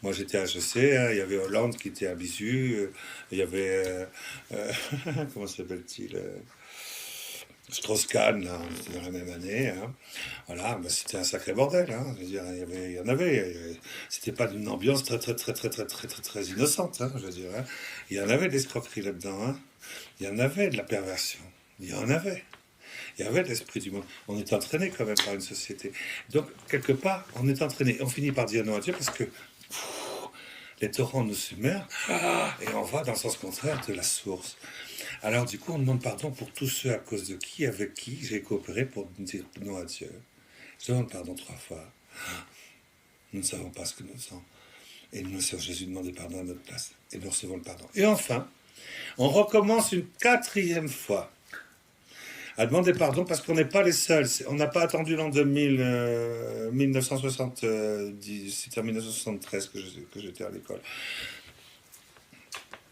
HEC, il y avait Hollande qui était à Bisu, il y avait, comment s'appelle-t-il Strauss-Kahn, là, on était dans la même année. Voilà, c'était un sacré bordel. Je veux dire, il y en avait. C'était pas d'une ambiance très innocente. Je veux dire, il y en avait des escroqueries là-dedans. Il y en avait de la perversion. Il y en avait. Il y avait de l'esprit du monde. On est entraîné quand même par une société. Donc, quelque part, on est entraîné. On finit par dire non à Dieu parce que les torrents nous submergent et on va dans le sens contraire de la source. Alors, du coup, on demande pardon pour tous ceux à cause de qui, avec qui j'ai coopéré pour dire non à Dieu. Je demande pardon 3 fois. Nous ne savons pas ce que nous sommes. Et nous laissons Jésus demander pardon à notre place. Et nous recevons le pardon. Et enfin, on recommence une 4e fois à demander pardon parce qu'on n'est pas les seuls. On n'a pas attendu l'an 2000, 1970, c'était en 1973 que j'étais à l'école.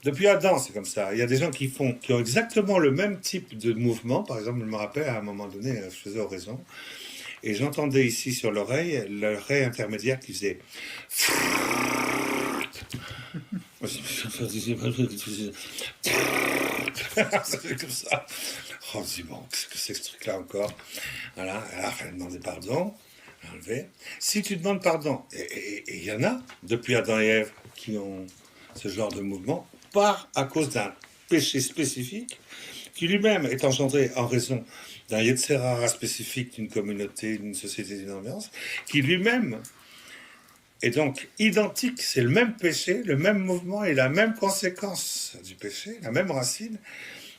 Depuis Adam, c'est comme ça. Il y a des gens qui ont exactement le même type de mouvement. Par exemple, je me rappelle, à un moment donné, je faisais oraison, et j'entendais ici sur l'oreille intermédiaire qui faisait... C'est comme ça. On se dit, bon, qu'est-ce que c'est que ce truc-là encore? Voilà, alors il fallait demander pardon, enlever. Si tu demandes pardon, et il y en a, depuis Adam et Ève, qui ont ce genre de mouvement, part à cause d'un péché spécifique, qui lui-même est engendré en raison d'un Yetzirah spécifique d'une communauté, d'une société, d'une ambiance, qui lui-même est donc identique, c'est le même péché, le même mouvement et la même conséquence du péché, la même racine,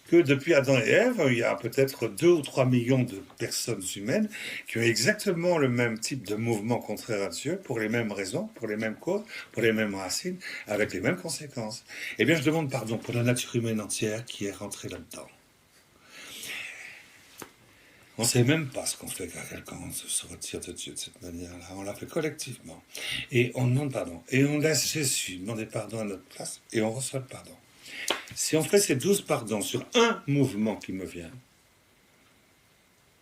que depuis Adam et Ève, il y a peut-être 2 ou 3 millions de personnes humaines qui ont exactement le même type de mouvement contraire à Dieu, pour les mêmes raisons, pour les mêmes causes, pour les mêmes racines, avec les mêmes conséquences. Eh bien, je demande pardon pour la nature humaine entière qui est rentrée là-dedans. On ne sait même pas ce qu'on fait quand quelqu'un se retire de Dieu de cette manière-là. On l'a fait collectivement. Et on demande pardon. Et on laisse Jésus demander pardon à notre place. Et on reçoit le pardon. Si on fait ces 12 pardons sur un mouvement qui me vient,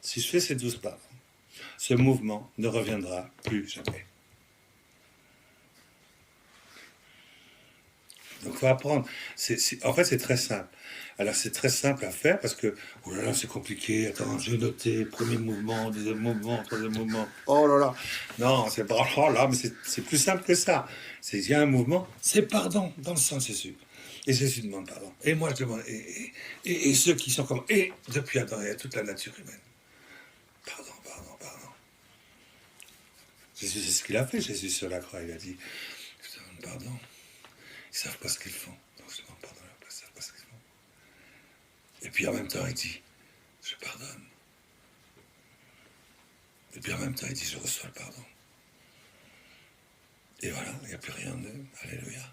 si je fais ces 12 pardons, ce mouvement ne reviendra plus jamais. Donc il faut apprendre. En fait, c'est très simple. Alors c'est très simple à faire parce que, oh là là, c'est compliqué. Attends, j'ai noté, premier mouvement, deuxième mouvement, troisième mouvement. Oh là là. Non, c'est pas, oh là, mais c'est plus simple que ça. Il y a un mouvement, c'est pardon dans le sang de Jésus. Et Jésus demande pardon. Et moi je demande, et ceux qui sont comme, et depuis Adam et toute la nature humaine. Pardon, pardon, pardon. Jésus, c'est ce qu'il a fait, Jésus sur la croix, il a dit, je demande pardon. Ils ne savent pas ce qu'ils font. Donc je demande pardon à leur place, ils ne savent pas ce qu'ils font. Et puis en même temps, il dit, je pardonne. Et puis en même temps, il dit, je reçois le pardon. Et voilà, il n'y a plus rien de... Alléluia.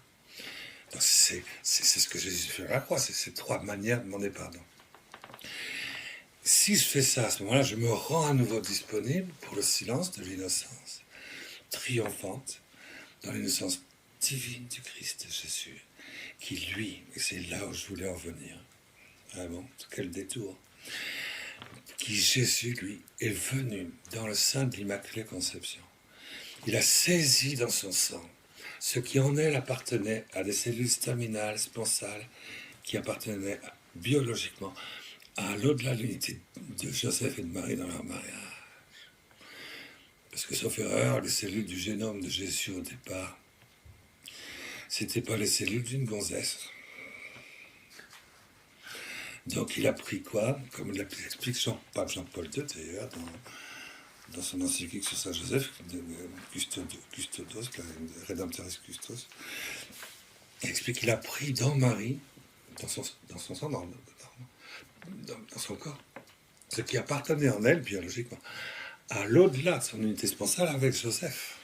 Donc c'est ce que Jésus fait à la croix, c'est ces 3 manières de demander pardon. Si je fais ça, à ce moment-là, je me rends à nouveau disponible pour le silence de l'innocence triomphante, dans l'innocence divine du Christ Jésus, qui lui, et c'est là où je voulais en venir, vraiment, quel détour, qui Jésus, lui, est venu dans le sein de l'Immaculée Conception. Il a saisi dans son sang ce qui en elle appartenait à des cellules staminales, sponsales, qui appartenaient biologiquement à l'au-delà de l'unité de Joseph et de Marie dans leur mariage. Parce que, sauf erreur, les cellules du génome de Jésus au départ, c'était pas les cellules d'une gonzesse. Donc il a pris quoi? Comme l'explique Pape Jean-Paul II d'ailleurs, dans son encyclique sur Saint Joseph, Custodos, Redemptoris Custos, il explique qu'il a pris dans Marie, dans son sang, dans son corps, ce qui appartenait en elle, biologiquement, à l'au-delà de son unité sponsale avec Joseph.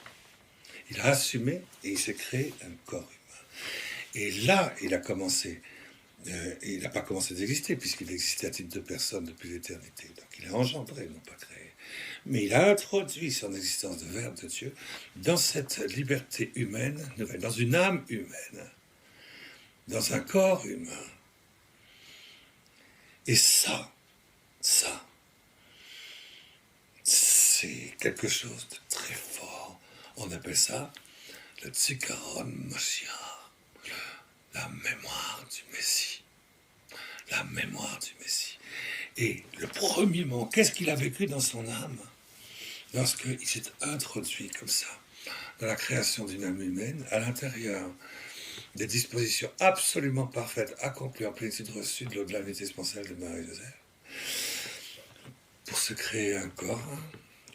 Il a assumé et il s'est créé un corps humain. Et là, il a commencé. Il n'a pas commencé d'exister, puisqu'il existait à titre de personne depuis l'éternité. Donc il a engendré, non pas créé. Mais il a introduit son existence de Verbe de Dieu dans cette liberté humaine nouvelle, dans une âme humaine, dans un corps humain. Et ça, c'est quelque chose de très fort. On appelle ça le Zikaron Mashiach, la mémoire du Messie. La mémoire du Messie. Et le premier moment, qu'est-ce qu'il a vécu dans son âme lorsqu'il s'est introduit comme ça dans la création d'une âme humaine, à l'intérieur des dispositions absolument parfaites, accomplies en plénitude reçue de l'au-delà de l'unité sponsale de Marie-Joseph, pour se créer un corps,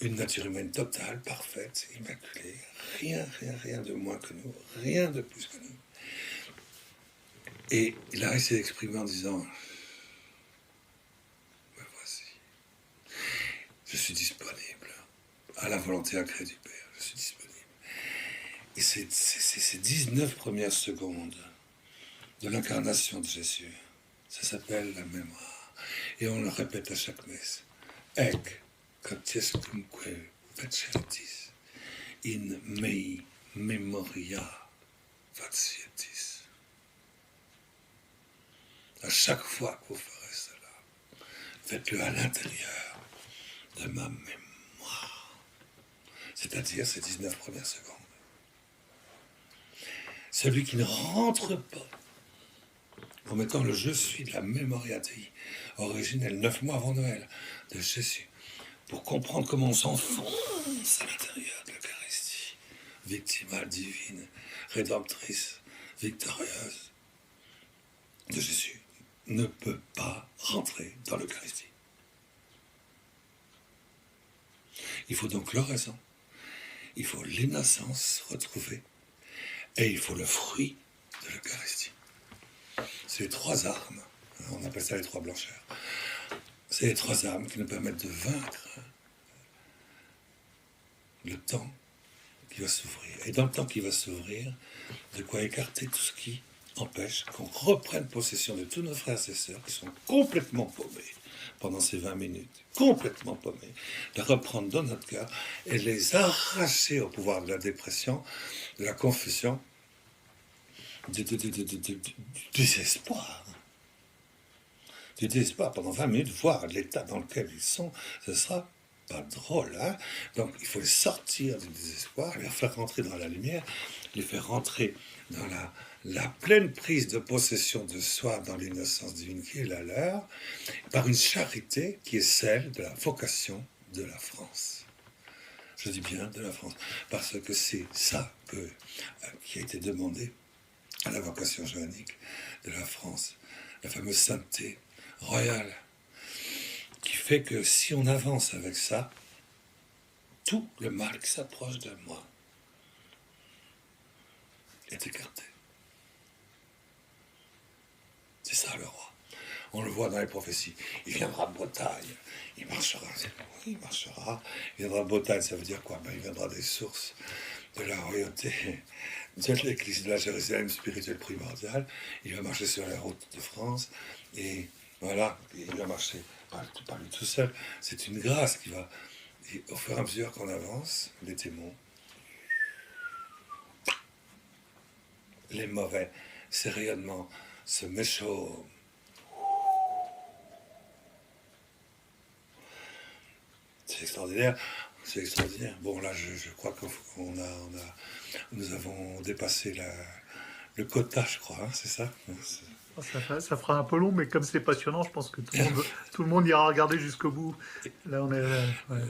une nature humaine totale, parfaite, immaculée, rien de moins que nous, rien de plus que nous. Et là, il s'est exprimé en disant, me voici, je suis disponible à la volonté incrée du Père, je suis disponible. Et c'est ces 19 premières secondes de l'incarnation de Jésus, ça s'appelle la mémoire. Et on le répète à chaque messe. Ec, catiescumque facietis, in mei memoria facietis. À chaque fois que vous ferez cela, faites-le à l'intérieur de ma mémoire. C'est-à-dire ces 19 premières secondes. Celui qui ne rentre pas en mettant le je suis de la Memoria Dei originelle, 9 mois avant Noël, de Jésus, pour comprendre comment on s'enfonce à l'intérieur de l'Eucharistie, victimale, divine, rédemptrice, victorieuse, de Jésus, ne peut pas rentrer dans l'Eucharistie. Il faut donc l'oraison. il faut l'innocence retrouvée et il faut le fruit de l'Eucharistie. C'est les trois armes, on appelle ça les trois blancheurs. C'est les trois armes qui nous permettent de vaincre le temps qui va s'ouvrir. Et dans le temps qui va s'ouvrir, de quoi écarter tout ce qui empêche qu'on reprenne possession de tous nos frères et sœurs qui sont complètement paumés pendant ces 20 minutes, complètement paumés, de reprendre dans notre cœur et les arracher au pouvoir de la dépression, de la confusion, du désespoir. Du désespoir pendant 20 minutes, voir l'état dans lequel ils sont, ce sera pas drôle, hein? Donc il faut les sortir du désespoir, les faire rentrer dans la lumière, les faire rentrer dans la pleine prise de possession de soi dans l'innocence divine qui est la leur, par une charité qui est celle de la vocation de la France. Je dis bien de la France, parce que c'est ça qui a été demandé à la vocation joannique de la France, la fameuse sainteté royale, qui fait que si on avance avec ça, tout le mal qui s'approche de moi est écarté. C'est ça le roi. On le voit dans les prophéties. Il viendra de Bretagne, il marchera. Il marchera. Il viendra de Bretagne, ça veut dire quoi? Il viendra des sources de la royauté, de l'église de la Jérusalem spirituelle primordiale. Il va marcher sur la route de France et voilà, il va marcher pas lui tout seul. C'est une grâce qui va, et au fur et à mesure qu'on avance, les démons, les mauvais, ces rayonnements, ce méchant. C'est extraordinaire. C'est extraordinaire. Bon, là, je crois nous avons dépassé le quota, je crois, hein, c'est ça? Ça fera un peu long, mais comme c'est passionnant, je pense que tout le monde ira regarder jusqu'au bout. Là, on est... Ouais.